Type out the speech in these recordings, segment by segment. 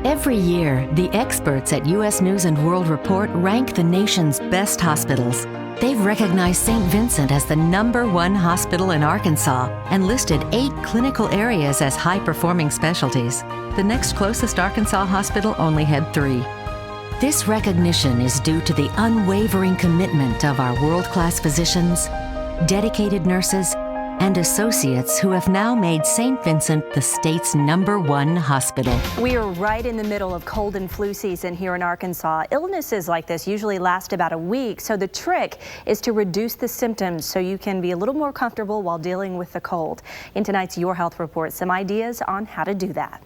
Every year, the experts at U.S. News & World Report rank the nation's best hospitals. They've recognized St. Vincent as the #1 hospital in Arkansas and listed 8 clinical areas as high-performing specialties. The next closest Arkansas hospital only had 3. This recognition is due to the unwavering commitment of our world-class physicians, dedicated nurses, and associates who have now made St. Vincent the state's #1 hospital. We are right in the middle of cold and flu season here in Arkansas. Illnesses like this usually last about a week, so the trick is to reduce the symptoms so you can be a little more comfortable while dealing with the cold. In tonight's Your Health Report, some ideas on how to do that.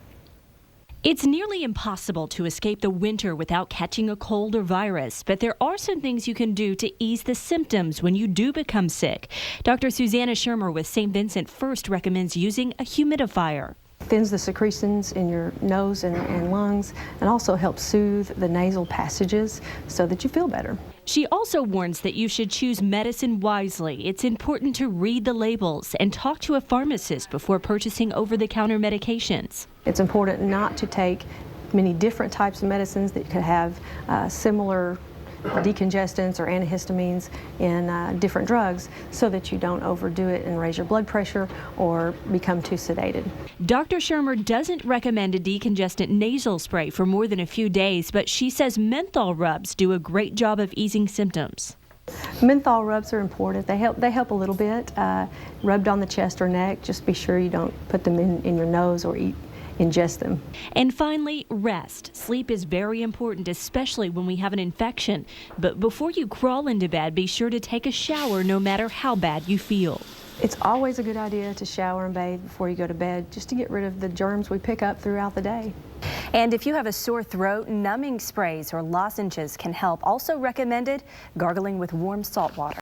It's nearly impossible to escape the winter without catching a cold or virus, but there are some things you can do to ease the symptoms when you do become sick. Dr. Susanna Shermer with St. Vincent First recommends using a humidifier. Thins the secretions in your nose and lungs, and also helps soothe the nasal passages so that you feel better. She also warns that you should choose medicine wisely. It's important to read the labels and talk to a pharmacist before purchasing over-the-counter medications. It's important not to take many different types of medicines that could have similar decongestants or antihistamines in different drugs, so that you don't overdo it and raise your blood pressure or become too sedated. Dr. Shermer doesn't recommend a decongestant nasal spray for more than a few days, but she says menthol rubs do a great job of easing symptoms. Menthol rubs are important. They help a little bit. Rubbed on the chest or neck. Just be sure you don't put them in your nose or ingest them. And finally, rest. Sleep is very important, especially when we have an infection. But before you crawl into bed, be sure to take a shower no matter how bad you feel. It's always a good idea to shower and bathe before you go to bed, just to get rid of the germs we pick up throughout the day. And if you have a sore throat, numbing sprays or lozenges can help. Also recommended, gargling with warm salt water.